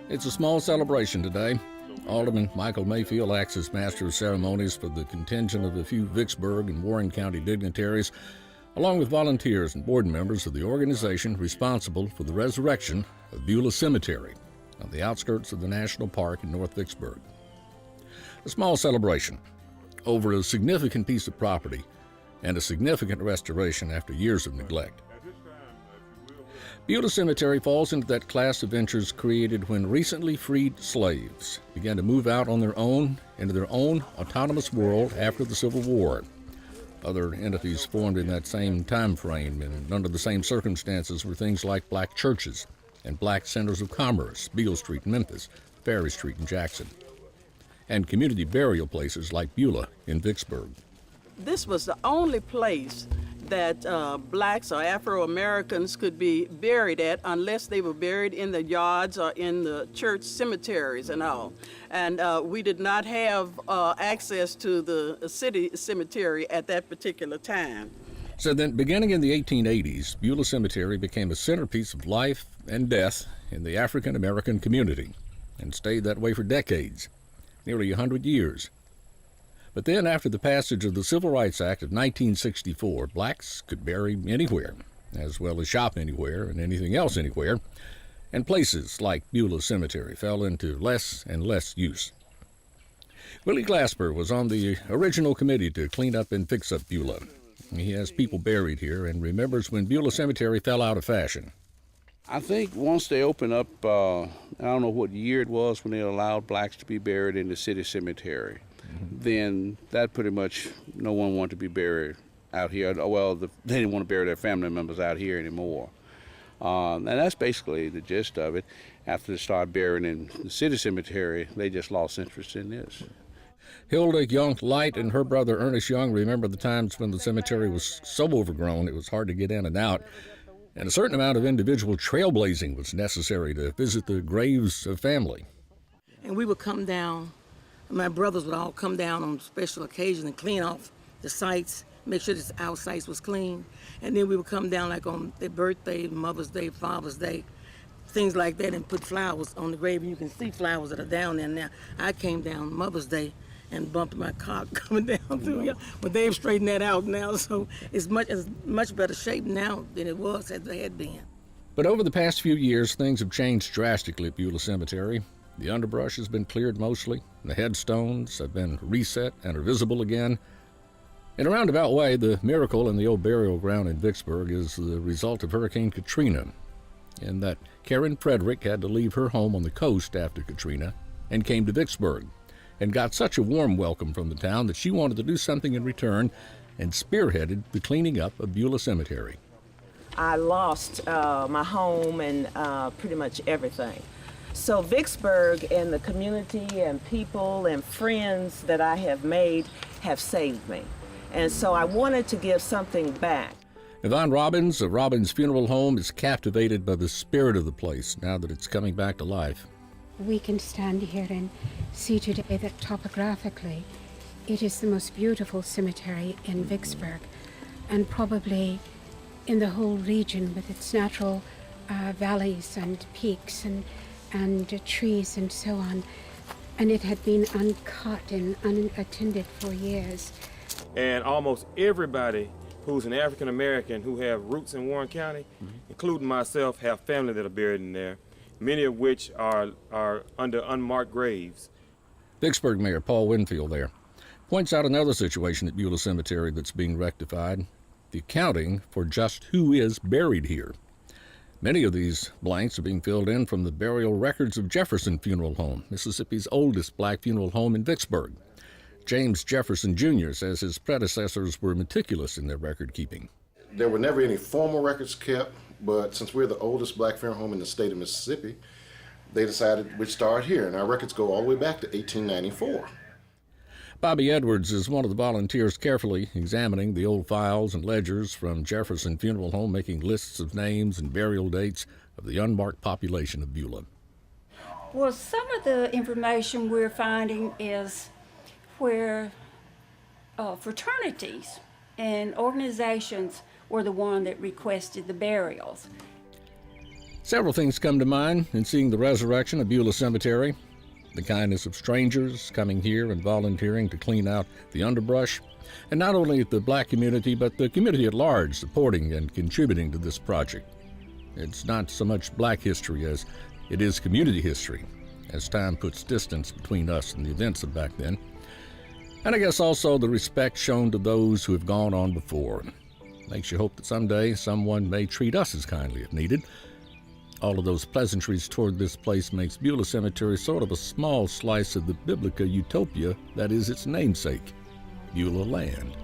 It's a small celebration today. Alderman Michael Mayfield acts as master of ceremonies for the contingent of a few Vicksburg and Warren County dignitaries, along with volunteers and board members of the organization responsible for the resurrection of Beulah Cemetery on the outskirts of the National Park in North Vicksburg. A small celebration over a significant piece of property and a significant restoration after years of neglect. Beulah Cemetery falls into that class of ventures created when recently freed slaves began to move out on their own into their own autonomous world after the Civil War. Other entities formed in that same time frame and under the same circumstances were things like black churches and black centers of commerce, Beale Street in Memphis, Ferry Street in Jackson, and community burial places like Beulah in Vicksburg. This was the only place that blacks or Afro-Americans could be buried at unless they were buried in the yards or in the church cemeteries and all. And we did not have access to the city cemetery at that particular time. So then, beginning in the 1880s, Beulah Cemetery became a centerpiece of life and death in the African-American community and stayed that way for decades, nearly 100 years. But then, after the passage of the Civil Rights Act of 1964, blacks could bury anywhere, as well as shop anywhere and anything else anywhere, and places like Beulah Cemetery fell into less and less use. Willie Glasper was on the original committee to clean up and fix up Beulah. He has people buried here and remembers when Beulah Cemetery fell out of fashion. I think once they opened up, I don't know what year it was when they allowed blacks to be buried in the city cemetery. Then that pretty much, no one wanted to be buried out here. Well, they didn't want to bury their family members out here anymore. And that's basically the gist of it. After they started burying in the city cemetery, they just lost interest in this. Hilda Young Light and her brother Ernest Young remember the times when the cemetery was so overgrown it was hard to get in and out, and a certain amount of individual trailblazing was necessary to visit the graves of family. And we would come down. My brothers would all come down on special occasions and clean off the sites, make sure that our sites was clean. And then we would come down like on their birthday, Mother's Day, Father's Day, things like that, and put flowers on the grave. And you can see flowers that are down there now. I came down Mother's Day and bumped my car coming down through here. But they've straightened that out now, so it's much better shape now than it was as it had been. But over the past few years, things have changed drastically at Beulah Cemetery. The underbrush has been cleared mostly. The headstones have been reset and are visible again. In a roundabout way, the miracle in the old burial ground in Vicksburg is the result of Hurricane Katrina, in that Karen Frederick had to leave her home on the coast after Katrina and came to Vicksburg and got such a warm welcome from the town that she wanted to do something in return and spearheaded the cleaning up of Beulah Cemetery. I lost my home and pretty much everything. So Vicksburg and the community and people and friends that I have made have saved me. And so I wanted to give something back. Yvonne Robbins of Robbins Funeral Home is captivated by the spirit of the place now that it's coming back to life. We can stand here and see today that topographically it is the most beautiful cemetery in Vicksburg and probably in the whole region with its natural valleys and peaks and trees and so on. And it had been uncut and unattended for years. And almost everybody who's an African American who have roots in Warren County, including myself, have family that are buried in there, many of which are under unmarked graves. Vicksburg Mayor Paul Winfield there points out another situation at Beulah Cemetery that's being rectified, the accounting for just who is buried here. Many of these blanks are being filled in from the burial records of Jefferson Funeral Home, Mississippi's oldest black funeral home in Vicksburg. James Jefferson Jr. says his predecessors were meticulous in their record keeping. There were never any formal records kept, but since we're the oldest black funeral home in the state of Mississippi, they decided we'd start here, and our records go all the way back to 1894. Bobbie Edwards is one of the volunteers carefully examining the old files and ledgers from Jefferson Funeral Home, making lists of names and burial dates of the unmarked population of Beulah. Well, some of the information we're finding is where fraternities and organizations were the one that requested the burials. Several things come to mind in seeing the resurrection of Beulah Cemetery. The kindness of strangers coming here and volunteering to clean out the underbrush, and not only the black community, but the community at large supporting and contributing to this project. It's not so much black history as it is community history, as time puts distance between us and the events of back then. And I guess also the respect shown to those who have gone on before. Makes you hope that someday someone may treat us as kindly if needed. All of those pleasantries toward this place makes Beulah Cemetery sort of a small slice of the biblical utopia that is its namesake, Beulah Land.